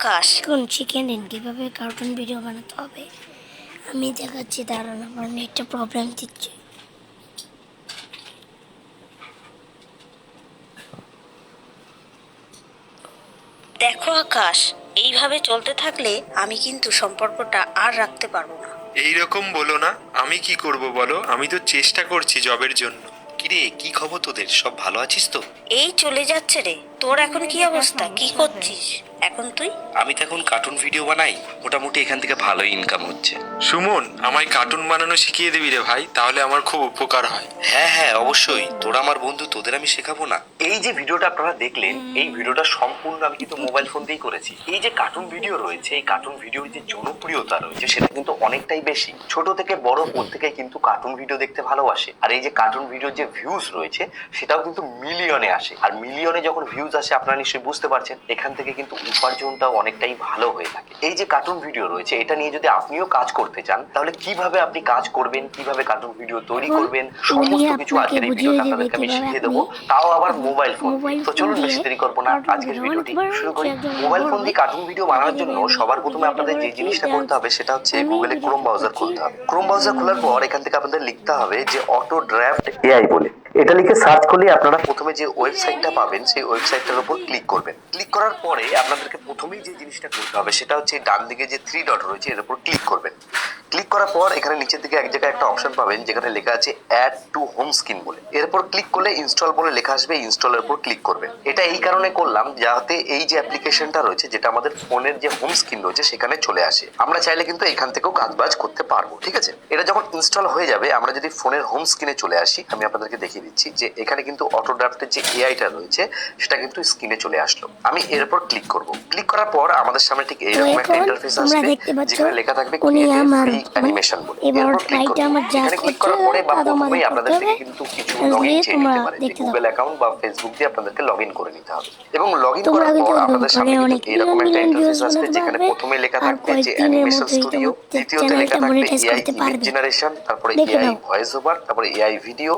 আকাশ। এখন শিখে নিন কীভাবে কার্টুন ভিডিও বানাতে হবে। আমি দেখাচ্ছি, দাঁড়ান, আমার নেটটা প্রবলেম দিচ্ছে। দেখো আকাশ, এইভাবে চলতে থাকলে আমি কিন্তু সম্পর্কটা আর রাখতে পারবো না। এইরকম বলো না, আমি কি করব বলো, আমি তো চেষ্টা করছি জবের জন্য। কিরে, কি খবর তোদের, সব ভালো আছিস তো? এই চলে যাচ্ছে রে। তোর এখন কি অবস্থা, কি করছিস এখন তুই? আমি তো এখন কার্টুন ভিডিও বানাই, মোটামুটি এখান থেকে ভালোই ইনকাম হচ্ছে। সুমন, আমায় কার্টুন বানানো শিখিয়ে দিবি রে ভাই, তাহলে আমার খুব উপকার হয়। হ্যাঁ হ্যাঁ অবশ্যই, তোরা আমার বন্ধু, তোদের আমি শেখাবো না। এই যে ভিডিওটা আপনারা দেখলেন, এই ভিডিওটা সম্পূর্ণ আমি কিন্তু মোবাইল ফোন দিয়েই করেছি। এই যে কার্টুন ভিডিও রয়েছে, এই কার্টুন ভিডিওর যে জনপ্রিয়তা রয়েছে সেটা কিন্তু অনেকটাই বেশি। ছোট থেকে বড় প্রত্যেকেই কিন্তু কার্টুন ভিডিও দেখতে ভালোবাসে। আর এই যে কার্টুন ভিডিওর যে ভিউজ রয়েছে সেটাও কিন্তু মিলিয়নে আসে। আর মিলিয়নে যখন ভিউজ আসে, আপনারা নিশ্চয়ই বুঝতে পারছেন এখান থেকে কিন্তু উপার্জনটাও অনেকটাই ভালো হয়ে থাকে। এই যে কার্টুন ভিডিও রয়েছে, এটা নিয়ে যদি আপনিও কাজ করতে চান, তাহলে কিভাবে আপনি কাজ করবেন, কিভাবে কার্টুন ভিডিও তৈরি করবেন, সমস্ত কিছু আজকের এই ভিডিওটা আপনাদেরকে আমি শিখিয়ে দেবো, তাও আবার মোবাইল ফোন। তো চলুন বেশি দেরি করবো না, আজকের ভিডিওটি শুরু করি। মোবাইল ফোন দিয়ে কার্টুন ভিডিও বানানোর জন্য সবার প্রথমে আপনাদের যে জিনিসটা করতে হবে সেটা হচ্ছে গুগলে ক্রোম ব্রাউজার খুলতে হবে। ক্রোম ব্রাউজার খোলার পর এখান থেকে আপনাদের লিখতে হবে যে অটো ড্রাফট এআই বলে। এটা লিখে সার্চ করলে আপনারা প্রথমে যে ওয়েবসাইটটা পাবেন সেই ওয়েবসাইটটার উপর ক্লিক করবেন। ক্লিক করার পরে আপনাদেরকে প্রথমেই যে জিনিসটা করতে হবে সেটা হচ্ছে ডান দিকে যে 3 ডট রয়েছে এর উপর ক্লিক করবেন। ক্লিক করার পর এখানে নিচের দিকে এক জায়গায় একটা অপশন পাবেন যেখানে লেখা আছে অ্যাড টু হোম স্ক্রিন বলে। এরপর ক্লিক করলে ইনস্টল বলে লেখা আসবে, ইনস্টলের উপর ক্লিক করবেন। এটা এই কারণে করলাম যাতে এই যে অ্যাপ্লিকেশনটা রয়েছে যেটা আমাদের ফোনের যে হোম স্ক্রিন রয়েছে সেখানে চলে আসে। আমরা চাইলে কিন্তু এখান থেকেও কাজবাজ করতে পারবো, ঠিক আছে। এটা যখন ইনস্টল হয়ে যাবে, আমরা যদি ফোনের হোম স্ক্রিনে চলে আসি, আমি আপনাদেরকে দেখিয়ে দিচ্ছি যে এখানে কিন্তু অটো ড্রাফটের যে এআইটা রয়েছে সেটা কিন্তু স্ক্রিনে চলে আসলো। আমি এর উপর ক্লিক করব। ক্লিক করার পর আমাদের সামনে ঠিক এইরকম একটা ইন্টারফেস আসবে যেখানে লেখা থাকবে ক্রিয়েট ফ্রি অ্যানিমেশন বলে। এরপর ক্লিক করব। এখানে ক্লিক করার পরে বা প্রথমেই আপনাদের থেকে কিন্তু কিছু লগইন চেয়ে নিতে পারে, যে গুগল অ্যাকাউন্ট বা ফেসবুক দিয়ে আপনাদেরকে লগইন করে নিতে হবে। এবং লগইন করার পর আপনাদের সামনে কিন্তু এরকম একটা ইন্টারফেস আসবে যেখানে প্রথমে লেখা থাকবে যে অ্যানিমেশন স্টুডিও, দ্বিতীয়তে লেখা থাকবে এআই ইমেজ জেনারেশন, তারপরে এআই ভয়েস ওভার, তারপরে এআই ভিডিও,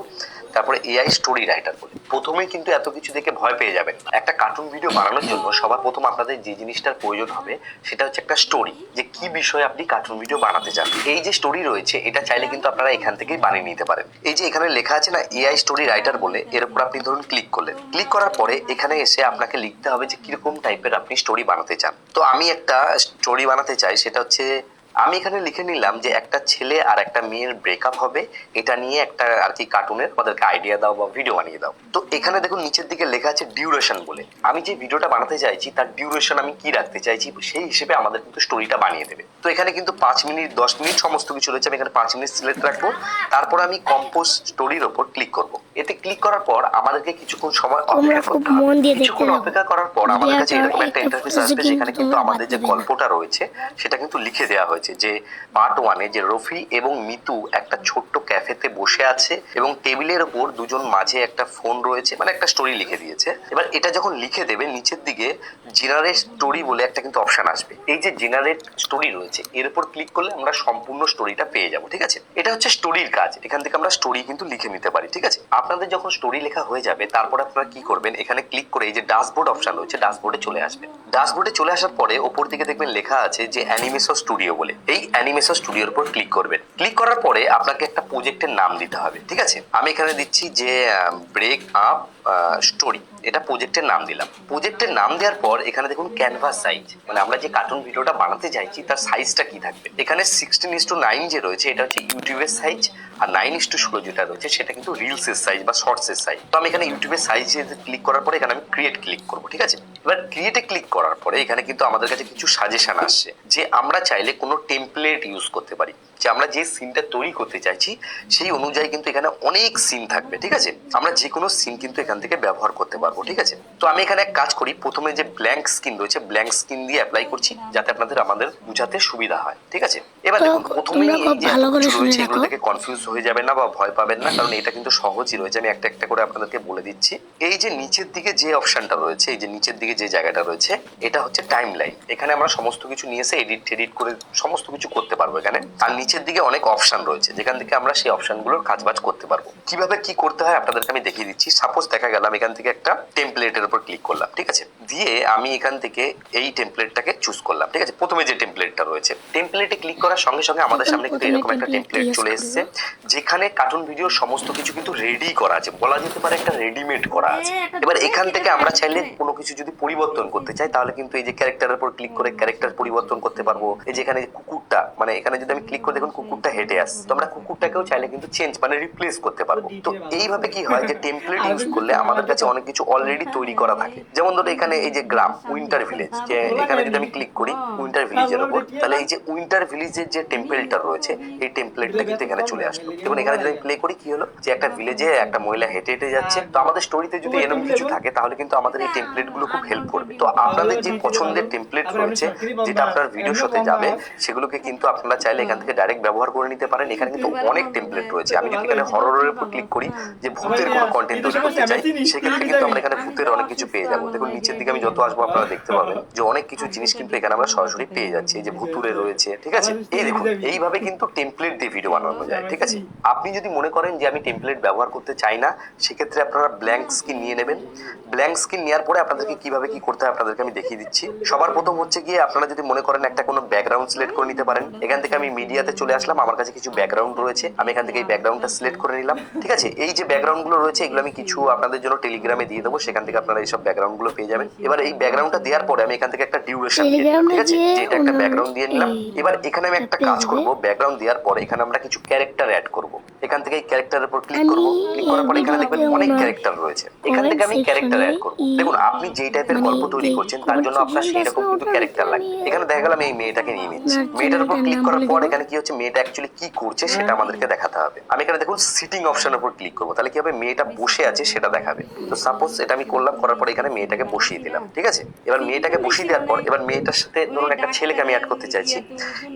তারপরে এআই স্টোরি রাইটার বলে। প্রথমেই কিন্তু এত কিছু দেখে ভয় পেয়ে যাবেন। একটা কার্টুন ভিডিও বানানোর জন্য সবার প্রথম আপনাদের যে জিনিসটার প্রয়োজন হবে সেটা হচ্ছে একটা স্টোরি, যে কি বিষয়ে আপনি কার্টুন ভিডিও বানাতে চান। এই যে স্টোরি রয়েছে এটা চাইলে কিন্তু আপনারা এখান থেকেই বানিয়ে নিতে পারেন। এই যে এখানে লেখা আছে না এআই স্টোরি রাইটার বলে, এর উপর আপনি ধরুন ক্লিক করলেন। ক্লিক করার পরে এখানে এসে আপনাকে লিখতে হবে যে কিরকম টাইপের আপনি স্টোরি বানাতে চান। তো আমি একটা স্টোরি বানাতে চাই, সেটা হচ্ছে আমি এখানে লিখে নিলাম যে একটা ছেলে আর একটা মেয়ের ব্রেকআপ হবে, এটা নিয়ে একটা আর কি কার্টুনের আমাদেরকে আইডিয়া দাও বা ভিডিও বানিয়ে দাও। তো এখানে দেখুন নিচের দিকে লেখা আছে ডিউরেশন বলে। আমি যে ভিডিওটা বানাতে চাইছি তার ডিউরেশন আমি কি রাখতে চাইছি সেই হিসেবে আমাদের কিন্তু স্টোরিটা বানিয়ে দেবে। তো এখানে কিন্তু 5 মিনিট 10 মিনিট সমস্ত কিছু রয়েছে, আমি এখানে 5 মিনিট সিলেক্ট রাখবো। তারপর আমি কম্পোজ স্টোরির ওপর ক্লিক করব। এতে ক্লিক করার পর আমাদেরকে কিছুক্ষণ সময় অপেক্ষা করতে হবে। কিছুক্ষণ অপেক্ষা করার পর আমাদের কাছে এরকম একটা ইন্টারফেস আসবে যেখানে কিন্তু আমাদের যে গল্পটা রয়েছে সেটা কিন্তু লিখে দেওয়া হয়েছে যে পার্ট 1-এ যে রফি এবং মিতু একটা ছোট্ট ক্যাফেতে বসে আছে এবং টেবিলের ওপর দুজন মাঝে একটা ফোন রয়েছে, মানে একটা স্টোরি লিখে দিয়েছে। এবার এটা যখন লিখে দেবে নিচের দিকে জেনারেট স্টোরি বলে একটা কিন্তু অপশন আসবে। এই যে জেনারেট স্টোরি রয়েছে এর উপর ক্লিক করলে আমরা সম্পূর্ণ স্টোরিটা পেয়ে যাব, ঠিক আছে। এটা হচ্ছে স্টোরির কাজ, এখান থেকে আমরা স্টোরি কিন্তু লিখে নিতে পারি, ঠিক আছে। আপনাদের যখন স্টোরি লেখা হয়ে যাবে তারপর আপনারা কি করবেন, এখানে ক্লিক করে এই যে ড্যাশবোর্ড অপশন রয়েছে ড্যাশবোর্ডে চলে আসবেন। ড্যাশবোর্ডে চলে আসার পরে ওপর দিকে দেখবেন লেখা আছে যে অ্যানিমেশন স্টুডিও বলে। এই অ্যানিমেশন স্টুডিওর উপর ক্লিক করবেন। ক্লিক করার পরে আপনাকে একটা প্রজেক্টের নাম দিতে হবে, ঠিক আছে। আমি এখানে দিচ্ছি যে ব্রেক আপ স্টোরি, এটা প্রজেক্টের নাম দিলাম। প্রজেক্টের নাম দেওয়ার পর এখানে দেখুন ক্যানভাস সাইজ, মানে আমরা যে কার্টুন ভিডিওটা বানাতে চাইছি তার সাইজটা কি থাকবে। এখানে 16:9 যে রয়েছে এটা হচ্ছে ইউটিউবের সাইজ, আর 9:16 যেটা রয়েছে সেটা কিন্তু রিলসের সাইজ বা শর্টসের সাইজ। তো আমি এখানে ইউটিউবের সাইজে ক্লিক করার পরে এখানে আমি ক্রিয়েট ক্লিক করবো, ঠিক আছে। এবার ক্রিয়েটে ক্লিক করার পরে এখানে কিন্তু আমাদের কাছে কিছু সাজেশন আসছে যে আমরা চাইলে কোনো টেমপ্লেট ইউজ করতে পারি, যে আমরা যে সিনটা তৈরি করতে চাইছি সেই অনুযায়ী কিন্তু এখানে অনেক সিন থাকবে, ঠিক আছে। আমরা যে কোনো সিন কিন্তু এখান থেকে ব্যবহার করতে পারবো, ঠিক আছে। তো আমি এখানে এক কাজ করি, প্রথমে যে ব্ল্যাঙ্ক স্ক্রিন রয়েছে ব্ল্যাঙ্ক স্ক্রিন দিয়ে অ্যাপ্লাই করছি যাতে আমাদের বুঝাতে সুবিধা হয়, ঠিক আছে। এবার দেখুন প্রথমেই এই যে কিছু রয়েছে এগুলো থেকে কনফিউজ হয়ে যাবেন না বা ভয় পাবেন না, কারণ এটা কিন্তু সহজই রয়েছে। আমি একটা একটা করে আপনাদেরকে বলে দিচ্ছি। এই যে নিচের দিকে যে অপশনটা রয়েছে, এই যে নিচের দিকে যে জায়গাটা রয়েছে এটা হচ্ছে টাইম লাইন। এখানে আমরা সমস্ত কিছু নিয়ে এসে এডিট করে সমস্ত কিছু করতে পারবো এখানে। আর নিচের দিকে অনেক অপশন রয়েছে যেখান থেকে আমরা সেই অপশনগুলোর কাজবাজ করতে পারবো। কিভাবে কি করতে হয় আপনাদেরকে আমি দেখিয়ে দিচ্ছি। সাপোজ দেখা দেখা গেল আমি এখান থেকে একটা টেমপ্লেটের উপর ক্লিক করলাম, ঠিক আছে, দিয়ে আমি এখান থেকে এই টেমপ্লেটটাকে চুজ করলাম, ঠিক আছে। প্রথমে যে টেমপ্লেটটা রয়েছে, টেমপ্লেটে ক্লিক করার সঙ্গে সঙ্গে আমাদের সামনে কিন্তু এরকম একটা টেমপ্লেট চলে এসেছে, যেখানে কার্টুন ভিডিওর সমস্ত কিছু কিন্তু রেডি করা আছে, বলা যেতে পারে একটা রেডিমেড করা আছে। এবার এখান থেকে আমরা চাইলে কোনো কিছু যদি পরিবর্তন করতে চাই তাহলে কিন্তু এই যে ক্যারেক্টারের উপর ক্লিক করে ক্যারেক্টার পরিবর্তন করতে পারবো। এই যে এখানে কুকুরটা, মানে এখানে যদি আমি ক্লিক করে দেখুন কুকুরটা হেঁটে আসছে, তো আমরা কুকুরটাকেও চাইলে কিন্তু চেঞ্জ মানে রিপ্লেস করতে পারবো। তো এইভাবে কি হয় যে টেমপ্লেট ইউজ করলে আমাদের কাছে অনেক কিছু অলরেডি তৈরি করা থাকে। যেমন ধরো এখানে এই যে গ্রাম উইন্টার ভিলেজ, যে এখানে যদি আমি ক্লিক করি উইন্টার ভিলেজের উপর, তাহলে এই যে উইন্টার ভিলেজের যে টেম্পলেটটা রয়েছে এই টেমপ্লেটটা কিন্তু এখানে চলে আসলো। এবং এখানে যদি প্লে করি কি হলো, যে একটা ভিলেজে একটা মহিলা হেঁটে হেঁটে যাচ্ছে। তো আমাদের স্টোরিতে যদি এরকম কিছু থাকে তাহলে কিন্তু আমাদের এই টেমপ্লেট গুলো খুব হেল্প করবে। তো আপনাদের যে পছন্দের টেমপ্লেট রয়েছে যেটা আপনার ভিডিওর সাথে যাবে, সেগুলোকে কিন্তু আপনারা চাইলে এখান থেকে ডাইরেক্ট ব্যবহার করে নিতে পারেন। এখানে কিন্তু অনেক টেমপ্লেট রয়েছে। আমি যদি এখানে হররের উপর ক্লিক করি, যে ভূতের কোনো কন্টেন্ট তৈরি করতে চাই, সেক্ষেত্রে কিন্তু আমরা এখানে ভূতের অনেক কিছু পেয়ে যাবো। দেখুন নিচের দিকে আমি যত আসবো আপনারা দেখতে পাবেন যে অনেক কিছু জিনিস কিন্তু এখানে আমরা সরাসরি পেয়ে যাচ্ছি। এই যে ভুতুরে রয়েছে, ঠিক আছে। এই দেখুন এইভাবে কিন্তু টেমপ্লেট দিয়ে ভিডিও বানানো যায়, ঠিক আছে। আপনি যদি মনে করেন যে আমি টেমপ্লেট ব্যবহার করতে চাই না, সেক্ষেত্রে আপনারা ব্ল্যাঙ্ক স্ক্রিন নিয়ে নেবেন। ব্ল্যাঙ্ক স্ক্রিন নেওয়ার পরে আপনাদেরকে কিভাবে কি করতে হয় আপনাদেরকে আমি দেখিয়ে দিচ্ছি। সবার প্রথম হচ্ছে গিয়ে আপনারা যদি মনে করেন একটা কোনো ব্যাকগ্রাউন্ড সিলেক্ট করে নিতে পারেন। এখান থেকে আমি মিডিয়াতে চলে আসলাম, আমার কাছে কিছু ব্যাকগ্রাউন্ড রয়েছে, আমি এখান থেকে এই ব্যাকগ্রাউন্ডটা সিলেক্ট করে নিলাম, ঠিক আছে। এই যে ব্যাকগ্রাউন্ড গুলো রয়েছে এগুলো আমি কিছু আপনাদের জন্য টেলিগ্রামে দিয়ে দেবো, সেখান থেকে আপনারা এইসব ব্যাকগ্রাউন্ড গুলো পেয়ে যাবেন। এবার এই ব্যাকগ্রাউন্ডটা দেওয়ার পরে আমি এখান থেকে একটা ডিউরেশন দিয়ে দিলাম, ঠিক আছে, যেটা একটা ব্যাকগ্রাউন্ড দিয়ে নিলাম। এবার এখানে আমি একটা কাজ করব, ব্যাকগ্রাউন্ড দেওয়ার পরে এখানে আমরা কিছু ক্যারেক্টার অ্যাড করব। এখান থেকে এই ক্যারেক্টারের উপর ক্লিক করব, ক্লিক করার পরে এখানে দেখবেন অনেক ক্যারেক্টার রয়েছে। এখান থেকে আমি ক্যারেক্টার অ্যাড করব। দেখুন আপনি যেই টাইপের গল্প তৈরি করছেন তার জন্য আপনার সেই রকম কিন্তু ক্যারেক্টার লাগবে। এখানে দেখা গেল আমি এই মেয়েটাকে নিয়ে নিচ্ছি। মেয়েটার উপর ক্লিক করার পর এখানে কি হচ্ছে, মেয়েটা অ্যাকচুয়ালি কি করছে সেটা আমাদেরকে দেখাতে হবে। আমি এখানে দেখুন সিটিং অপশনের উপর ক্লিক করব, তাহলে কি হবে, মেয়েটা বসে আছে সেটা দেখাবে। তো সাপোজ এটা আমি করলাম, করার পর এখানে মেয়েটাকে বসিয়ে দিলাম, ঠিক আছে। এবার মেয়েটাকে বসিয়ে দেওয়ার পর এবার মেয়েটার সাথে ধরুন একটা ছেলেকে আমি অ্যাড করতে চাইছি।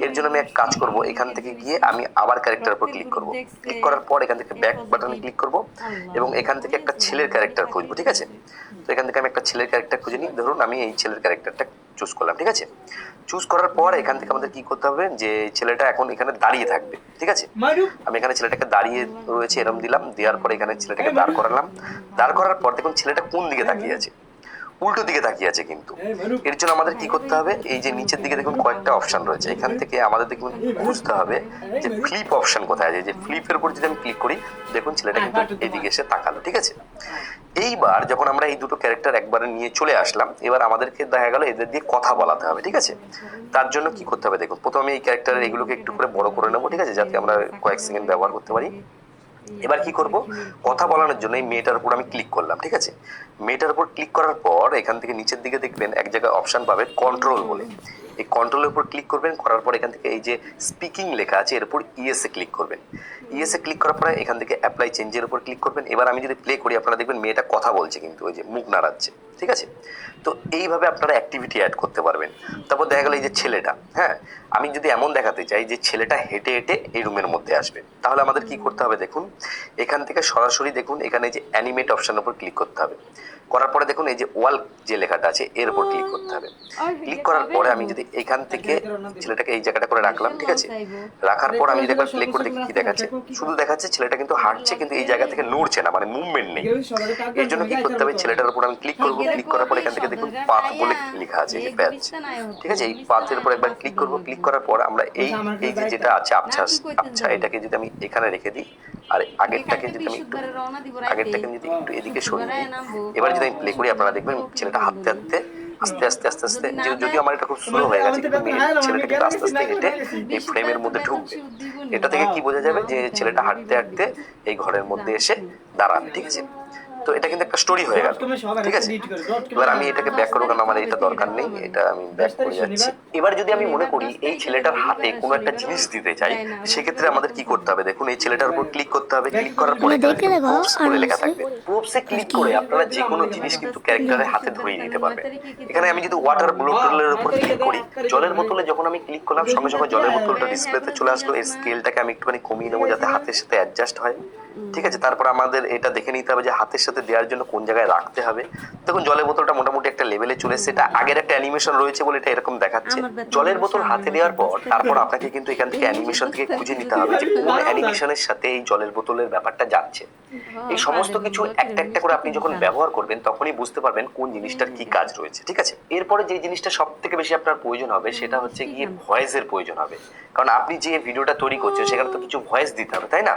এর জন্য আমি এক কাজ করব, এখান থেকে গিয়ে আমি আবার ক্যারেক্টার উপর ক্লিক করব। ক্লিক করার পর এখান থেকে ব্যাক বাটনে ক্লিক করব এবং এখান থেকে একটা ছেলের ক্যারেক্টার খুঁজবো, ঠিক আছে। তো এখান থেকে আমি একটা ছেলের ক্যারেক্টার খুঁজে নিই। ধরুন আমি এই ছেলের ক্যারেক্টারটা চুজ করলাম, ঠিক আছে। চুজ করার পর এখান থেকে আমাদের কি করতে হবে, যে ছেলেটা এখন এখানে দাঁড়িয়ে থাকবে, ঠিক আছে। আমি এখানে ছেলেটাকে দাঁড়িয়ে রয়েছে এরম দিলাম, দেওয়ার পরে এখানে ছেলেটাকে দাঁড় করালাম। দাঁড় করার পর দেখুন ছেলেটা কোন দিকে তাকিয়ে আছে, উল্টো দিকে তাকিয়ে আছে। কিন্তু এর জন্য আমাদের কি করতে হবে, এই যে নিচের দিকে দেখুন কয়েকটা অপশন রয়েছে, এখান থেকে আমাদের দেখুন বুঝতে হবে যে ফ্লিপ অপশন কোথায় আছে। যে ফ্লিপের উপর যদি আমি ক্লিক করি দেখুন ছেলেটা কিন্তু এদিকে এসে তাকালো, ঠিক আছে। এইবার যখন আমরা এই দুটো ক্যারেক্টার একবারে নিয়ে চলে আসলাম, এবার আমাদেরকে দেখা গেল এদের দিয়ে কথা বলাতে হবে, ঠিক আছে। তার জন্য কি করতে হবে, দেখুন প্রথমে এই ক্যারেক্টারের এগুলোকে একটু করে বড় করে নেবো, ঠিক আছে, যাতে আমরা কয়েক সেকেন্ড ব্যবহার করতে পারি। এবার কি করব, কথা বলানোর জন্য এই মেয়েটার উপর আমি ক্লিক করলাম, ঠিক আছে। মেয়েটার উপর ক্লিক করার পর এখান থেকে নিচের দিকে দেখবেন এক জায়গায় অপশন পাবেন কন্ট্রোল বলে। এই কন্ট্রোলের উপর ক্লিক করবেন, করার পর এখান থেকে এই যে স্পিকিং লেখা আছে এর উপর ইএসএ ক্লিক করবেন। ইএসএ ক্লিক করার পরে এখান থেকে অ্যাপ্লাই চেঞ্জের উপর ক্লিক করবেন। এবার আমি যদি প্লে করি আপনারা দেখবেন মেয়েটা কথা বলছে, কিন্তু ওই যে মুখ নাড়াচ্ছে, ঠিক আছে। তো এইভাবে আপনারা অ্যাক্টিভিটি অ্যাড করতে পারবেন। তারপর দেখা গেল এই যে ছেলেটা, হ্যাঁ, আমি যদি এমন দেখাতে চাই যে ছেলেটা হেঁটে হেঁটে এই রুমের মধ্যে আসবে, তাহলে আমাদের কি করতে হবে, দেখুন এখান থেকে সরাসরি দেখুন এখানে যে অ্যানিমেট অপশনের উপর ক্লিক করতে হবে। করার পরে দেখুন এই যে ওয়াল যে লেখাটা আছে এর উপর ক্লিক করতে হবে। ক্লিক করার পরে আমি যদি এখান থেকে ছেলেটাকে এই জায়গাটা করে রাখলাম, ঠিক আছে। রাখার পর আমি যদি একবার প্লে করে দেখি কি দেখাচ্ছে, শুধু দেখাচ্ছে ছেলেটা কিন্তু হাঁটছে, কিন্তু এই জায়গা থেকে নড়ছে না, মানে মুভমেন্ট নেই। এর জন্য কি করতে হবে, ছেলেটার উপর আমি ক্লিক করবো। ক্লিক করার পর এখান থেকে দেখুন পাথ বলে লেখা আছে, এই যে প্যাচ, ঠিক আছে। এই পাথের উপর একবার ক্লিক করবো। ক্লিক করার পর আমরা এই যে যেটা আছে আচ্ছা এটাকে যদি আমি এখানে রেখে দিই, আর আগেরটাকে যদি আমি একটু এদিকে সরিয়ে দিই, এবার যদি আমি প্লে করি আপনারা দেখবেন ছেলেটা হাঁটতে হাঁটতে আস্তে আস্তে আস্তে আস্তে, যদিও আমার এটা খুব স্লো হয়ে গেছে, কিন্তু ছেলেটা কিন্তু আস্তে আস্তে হেঁটে এই ফ্রেমের মধ্যে ঢুকবে। এটা থেকে কি বোঝা যাবে যে ছেলেটা হাঁটতে হাঁটতে এই ঘরের মধ্যে এসে দাঁড়াবে, ঠিক আছে। তো এটা কিন্তু একটা স্টোরি হয়ে গেল, ঠিক আছে। এবার আমি এটাকে ব্যাক করবো, কারণ আমার এটা দরকার নেই, এটা আমি ব্যাক করে যাচ্ছি। এবার যদি আমি মনে করি এই ছেলেটার হাতে কোনো একটা জিনিস দিতে চাই, সেক্ষেত্রে আমাদের কি করতে হবে, দেখুন এই ছেলেটার উপর ক্লিক করতে হবে। ক্লিক করার পরে প্রুফস বলে লেখা থাকবে, প্রুফসে ক্লিক করে আপনারা যে কোনো জিনিস কিন্তু ক্যারেক্টারের হাতে ধরিয়ে দিতে পারবেন। এখানে আমি যদি ওয়াটার বোতলের উপর ক্লিক করি, জলের বোতলে যখন আমি ক্লিক করলাম সঙ্গে সঙ্গে জলের বোতলটা ডিসপ্লেতে চলে আসলো। এর স্কেলটাকে আমি একটুখানি কমিয়ে নেবো যাতে হাতের সাথে অ্যাডজাস্ট হয়, ঠিক আছে। তারপর আমাদের এটা দেখে নিতে হবে যে হাতের সাথে সাথে দেওয়ার জন্য কোন জায়গায় রাখতে হবে। দেখুন জলের বোতলটা মোটামুটি একটা লেভেলে চলে এসেছে, এটা আগের একটা অ্যানিমেশন রয়েছে বলে এটা এরকম দেখাচ্ছে। জলের বোতল হাতে দেওয়ার পর তারপর আপনাকে কিন্তু এখান থেকে অ্যানিমেশন থেকে খুঁজে নিতে হবে যে কোন অ্যানিমেশনের সাথে এই জলের বোতলের ব্যাপারটা যাচ্ছে। এই সমস্ত কিছু একটা একটা করে আপনি যখন ব্যবহার করবেন তখনই বুঝতে পারবেন কোন জিনিসটার কি কাজ রয়েছে, ঠিক আছে। এরপরে যে জিনিসটা সব থেকে বেশি আপনার প্রয়োজন হবে সেটা হচ্ছে গিয়ে ভয়েসের প্রয়োজন হবে, কারণ আপনি যে ভিডিওটা তৈরি করছেন সেখানে তো কিছু ভয়েস দিতে হবে, তাই না।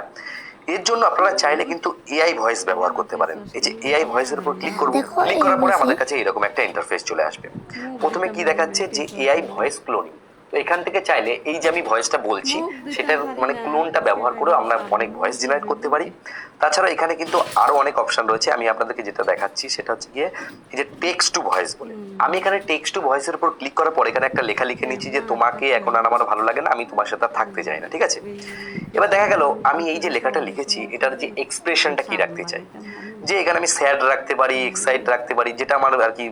এর জন্য আপনারা চাইলে কিন্তু এআই ভয়েস ব্যবহার করতে পারেন। এই যে এআই ভয়েসের উপর ক্লিক করব, ক্লিক করার পরে আমাদের কাছে এরকম একটা ইন্টারফেস চলে আসবে। প্রথমে কি দেখাচ্ছে যে এআই ভয়েস ক্লোনিং। তো এখান থেকে চাইলে এই যে আমি ভয়েসটা বলছি সেটার মানে ক্লোনটা ব্যবহার করে আমরা অনেক ভয়েস জেনারেট করতে পারি। তাছাড়া এখানে কিন্তু আরো অনেক অপশন রয়েছে, আমি আপনাদেরকে যেটা দেখাচ্ছি সেটা হচ্ছে গিয়ে এই যে টেক্সট টু ভয়েস বলে। আমি এখানে টেক্সট টু ভয়েসের উপর ক্লিক করার পর এখানে একটা লেখা লিখে নিচ্ছি যে তোমাকে এখন আর আমার ভালো লাগে না, আমি তোমার সাথে আর থাকতে চাই না, ঠিক আছে। এবার দেখা গেল আমি এই যে লেখাটা লিখেছি এটার যে এক্সপ্রেশনটা কি রাখতে চাই, যে এখানে আমি স্যাড রাখতে পারি, এক্সাইট রাখতে পারি, যেটা আমার আর কি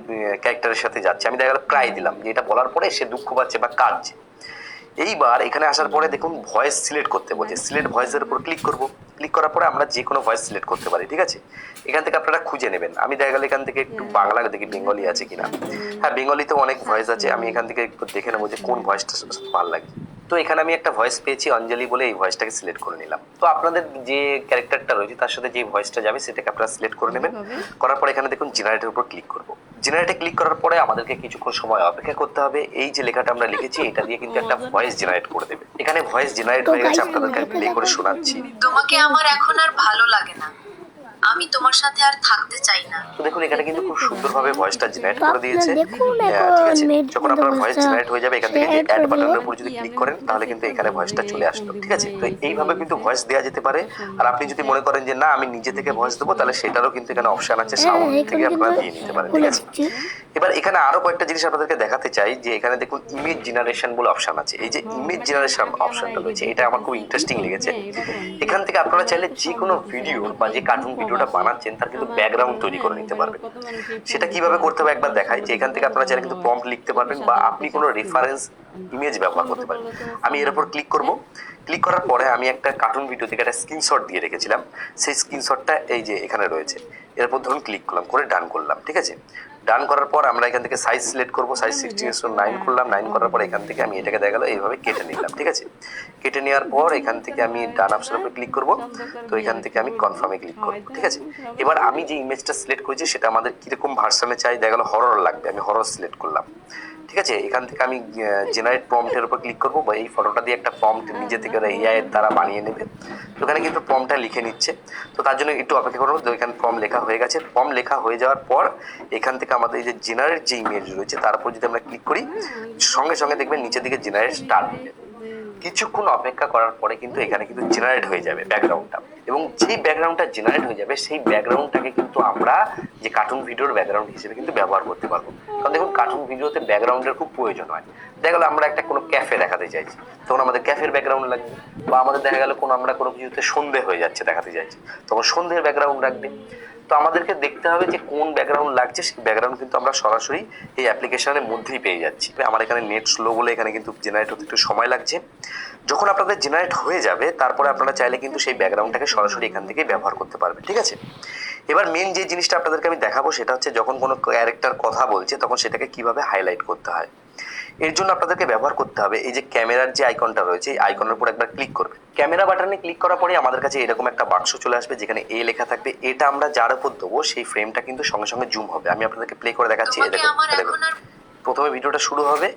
ক্যারেক্টারের সাথে যাচ্ছে। আমি দেখা গেল ক্রাই দিলাম, যে এটা বলার পরে সে দুঃখ পাচ্ছে বা কাঁদছে। এইবার এখানে আসার পরে দেখুন ভয়েস সিলেক্ট করতে বলছে, সিলেক্ট ভয়েসের উপর ক্লিক করব। ক্লিক করার পরে আমরা যে কোনো ভয়েস সিলেক্ট করতে পারি, ঠিক আছে। এখান থেকে আপনারা খুঁজে নেবেন। আমি দেখা গেল এখান থেকে একটু বাংলা দেখি বেঙ্গলি আছে কিনা। হ্যাঁ, বেঙ্গলিতেও অনেক ভয়েস আছে, আমি এখান থেকে একটু দেখে নেবো যে কোন ভয়েসটা ভালো লাগে। তো এখানে আমি একটা ভয়েস পেয়েছি অঞ্জলি বলে, এই ভয়েসটাকে সিলেক্ট করে নিলাম। তো আপনাদের যে ক্যারেক্টারটা রয়েছে তার সাথে যে ভয়েসটা যাবে সেটাকে আপনারা সিলেক্ট করে নেবেন। করার পর এখানে দেখুন জেনারেটের উপর ক্লিক করব। জেনারেটে ক্লিক করার পরে আমাদেরকে কিছুক্ষণ সময় অপেক্ষা করতে হবে। এই যে লেখাটা আমরা লিখেছি এটা দিয়ে কিন্তু একটা ভয়েস জেনারেট করে দেবে। এখানে ভয়েস জেনারেট হয়ে গেছে, আপনাদেরকে প্লে করে শোনাচ্ছি। তোমাকে আমার এখন আর ভালো লাগে না, আমি তোমার সাথে আর থাকতে চাই না। তো দেখুন এখানে কিন্তু খুব সুন্দরভাবে ভয়েসটা জেনারেট করে দিয়েছে। দেখুন ঠিক আছে, এখন যখন আপনার ভয়েস ভয়েসটা জেনারেট হয়ে যাবে এখান থেকে add অ্যাড করে বাটনের দিলাম। উপর যদি ক্লিক করেন তাহলে কিন্তু এখানে ভয়েসটা চলে আসলো, ঠিক আছে। তো এইভাবে কিন্তু ভয়েস দেওয়া যেতে পারে। আর আপনি যদি মনে করেন যে না আমি নিজে থেকে ভয়েস দেবো তাহলে সেটারও কিন্তু এখানে অপশন আছে, সাউন্ড থেকে আপনারা দিয়ে নিতে পারেন, ঠিক আছে। এবার এখানে আরো কয়েকটা জিনিস আপনাদেরকে দেখাতে চাই, যে এখানে দেখুন ইমেজ জেনারেশন বলে অপশন আছে। এই যে ইমেজ জেনারেশন অপশনটা রয়েছে এটা আমার খুব ইন্টারেস্টিং লেগেছে। এখান থেকে আপনারা চাইলে যে কোনো ভিডিও বা যে কার্টুন ভিডিওটা বানাচ্ছেন তার কিন্তু ব্যাকগ্রাউন্ড তৈরি করে নিতে পারবেন। সেটা কিভাবে করতে হবে একবার দেখাই, যে এখান থেকে আপনারা চাইলে কিন্তু প্রম্পট লিখতে পারবেন বা আপনি কোনো রেফারেন্স ইমেজ ব্যবহার করতে পারেন। আমি এর উপর ক্লিক করব। ক্লিক করার পরে আমি একটা কার্টুন ভিডিও থেকে একটা স্ক্রিনশট দিয়ে রেখেছিলাম, সেই স্ক্রিনশটটা এই যে এখানে রয়েছে। এরপর ধরুন ক্লিক করলাম, করে ডান করলাম, ঠিক আছে। ডান করার পর আমরা এখান থেকে সাইজ সিলেক্ট করবো, সাইজ 16:9 করলাম। 9 করার পর এখান থেকে আমি এটাকে দেখা গেল এইভাবে কেটে নিলাম, ঠিক আছে। কেটে নেওয়ার পর এখান থেকে আমি ডান অপশনের উপর ক্লিক করব। তো এখান থেকে আমি কনফার্মে ক্লিক করব, ঠিক আছে। এবার আমি যে ইমেজটা সিলেক্ট করেছি সেটা আমাদের কিরকম ভার্সনে চাই, দেখা গেল হরর লাগবে, আমি হরর সিলেক্ট করলাম, ঠিক আছে। এখান থেকে আমি জেনারেট প্রম্পটের উপর ক্লিক করবো, বা এই ফটোটা দিয়ে একটা প্রম্পট নিজে থেকে এআই এর দ্বারা বানিয়ে নেবে। তো এখানে কিন্তু প্রম্পটটা লিখে নিচ্ছে, তো তার জন্য একটু অপেক্ষা করবো। তো এখানে প্রম্পট লেখা হয়ে গেছে। প্রম্পট লেখা হয়ে যাওয়ার পর এখান থেকে আমাদের এই যে জেনারেট যে ইমেজ রয়েছে তার উপর যদি আমরা ক্লিক করি সঙ্গে সঙ্গে দেখবেন নিচের দিকে জেনারেট স্টার্ট হয়ে যাবে। কিছুক্ষণ অপেক্ষা করার পরে কিন্তু এখানে কিন্তু জেনারেট হয়ে যাবে ব্যাকগ্রাউন্ডটা, এবং যেই ব্যাকগ্রাউন্ডটা জেনারেট হয়ে যাবে সেই ব্যাকগ্রাউন্ডটাকে কিন্তু আমরা যে কার্টুন ভিডিওর ব্যাকগ্রাউন্ড হিসেবে কিন্তু ব্যবহার করতে পারবো। কারণ দেখুন কার্টুন ভিডিওতে ব্যাকগ্রাউন্ডের খুব প্রয়োজন হয়। দেখা গেলো আমরা একটা কোনো ক্যাফে দেখাতে চাইছি, তখন আমাদের ক্যাফের ব্যাকগ্রাউন্ড লাগবে, বা আমাদের দেখা গেলো কোনো আমরা কোনো কিছুতে সন্ধে হয়ে যাচ্ছে দেখাতে চাইছি, তখন সন্ধ্যের ব্যাকগ্রাউন্ড লাগবে। তো আমাদেরকে দেখতে হবে যে কোন ব্যাকগ্রাউন্ড লাগছে, সেই ব্যাকগ্রাউন্ড কিন্তু আমরা সরাসরি এই অ্যাপ্লিকেশনের মধ্যেই পেয়ে যাচ্ছি। আমার এখানে নেট স্লো বলে এখানে কিন্তু জেনারেট হতে একটু সময় লাগছে। যখন আপনাদের জেনারেট হয়ে যাবে তারপরে আপনারা চাইলে কিন্তু সেই ব্যাকগ্রাউন্ডটাকে সরাসরি এখান থেকেই ব্যবহার করতে পারবেন, ঠিক আছে। এবার মেন যে জিনিসটা আপনাদেরকে আমি দেখাবো সেটা হচ্ছে যখন কোনো ক্যারেক্টার কথা বলছে তখন সেটাকে কিভাবে হাইলাইট করতে হয়। এর জন্য আপনাদেরকে ব্যবহার করতে হবে এই যে ক্যামেরার যে আইকনটা রয়েছে এই আইকনের উপর একবার ক্লিক করবে। ক্যামেরা বাটনে ক্লিক করার পরে আমাদের কাছে এরকম একটা বাক্স চলে আসবে যেখানে এ লেখা থাকবে। এটা আমরা যার উপর দেবো সেই ফ্রেমটা কিন্তু সঙ্গে সঙ্গে জুম হবে। আমি আপনাদেরকে প্লে করে দেখাচ্ছি। প্রথমে ভিডিওটা শুরু হবে,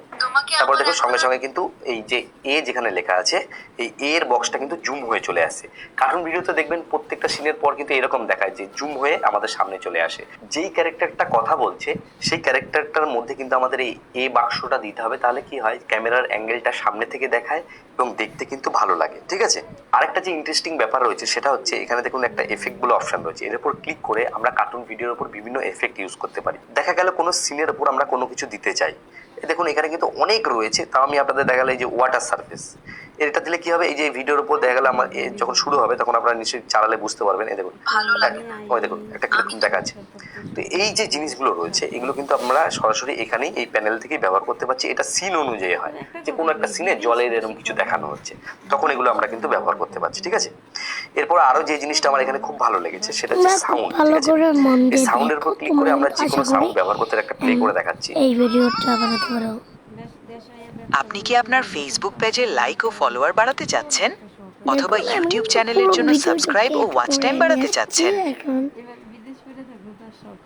তারপর দেখো সঙ্গে সঙ্গে কিন্তু এই যে এ যেখানে লেখা আছে এই এর বক্সটা কিন্তু জুম হয়ে চলে আসে। কার্টুন ভিডিওতে দেখবেন প্রত্যেকটা সিনের পর কিন্তু এরকম দেখায় যে জুম হয়ে আমাদের সামনে চলে আসে। যেই ক্যারেক্টারটা কথা বলছে সেই ক্যারেক্টারটার মধ্যে কিন্তু আমাদের এই এ বাক্সটা দিতে হবে, তাহলে কি হয় ক্যামেরার অ্যাঙ্গেলটা সামনে থেকে দেখায় এবং দেখতে কিন্তু ভালো লাগে, ঠিক আছে। আরেকটা যে ইন্টারেস্টিং ব্যাপার রয়েছে সেটা হচ্ছে এখানে দেখুন একটা এফেক্ট বলে অপশন রয়েছে। এর উপর ক্লিক করে আমরা কার্টুন ভিডিওর উপর বিভিন্ন এফেক্ট ইউজ করতে পারি। দেখা গেল কোনো সিনের উপর আমরা কোনো কিছু দিতে চাই, দেখুন এখানে কিন্তু অনেক রয়েছে। তাও আমি আপনাদের দেখালে এই যে ওয়াটার সারফেস, এটা দিলে কি হবে, এই যে ভিডিওর উপর দেখা গেল আমার যখন শুরু হবে তখন আপনারা নিশ্চয়ই চালালে বুঝতে পারবেন। এই দেখুন ভালো লাগে না। ওই দেখুন একটা কিরকম দেখাচ্ছে। তো এই যে জিনিসগুলো রয়েছে এগুলো কিন্তু আমরা সরাসরি এখানেই এই প্যানেল থেকেই ব্যবহার করতে পারছি। এটা সিন অনুযায়ী হয়, যে কোনো একটা সিনে জলের এরকম কিছু দেখানো হচ্ছে, তখন এগুলো আমরা কিন্তু ব্যবহার করতে পারছি। ঠিক আছে, এরপর আরো যে জিনিসটা আমার এখানে খুব ভালো লেগেছে সেটা হচ্ছে তোমরা খুব সাউন্ড। ভালো ঠিক আছে, করে মন এই দিয়ে সাউন্ডের দেখো, উপর ক্লিক করে আমরা যে তোমরা কোনো আশা সাউন্ড করি ব্যবহার করতে একটা প্লে করে দেখাচ্ছি। এই ভিডিওটা বানাতে পারো। আপনি কি আপনার ফেসবুক পেজে লাইক ও ফলোয়ার বাড়াতে চাচ্ছেন, অথবা দেখুন, আমি ইউটিউব কিন্তু চ্যানেলের পুরো জন্য ভিডিওটা সাবস্ক্রাইব ও check ওয়াচ টাইম করে বাড়াতে নিয়েছি চাচ্ছেন? এখন।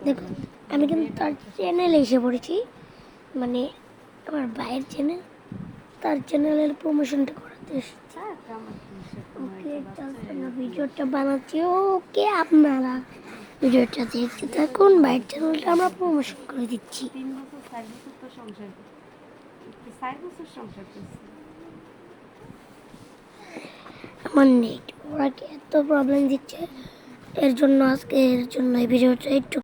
দেখুন আমি কিন্তু তার চ্যানেলে এসে পড়েছি, মানে আমার ভাইয়ের চ্যানেল, তার চ্যানেলের প্রমোশনটা করাতে এসেছি। ওকে just আমরা ভিডিওটা বানাচ্ছি, ওকে আপনারা ভিডিওটা দেখতে থাকুন, ভাইয়ের চ্যানেলটা আমরা প্রমোশন করে দিচ্ছি। 3 বছর 4 বছর তো সংসার করছি, 4 বছর সংসার করছি। আমার নেট ওরা কি এত প্রবলেম দিচ্ছে, এর জন্য এই ভিডিওটা একটু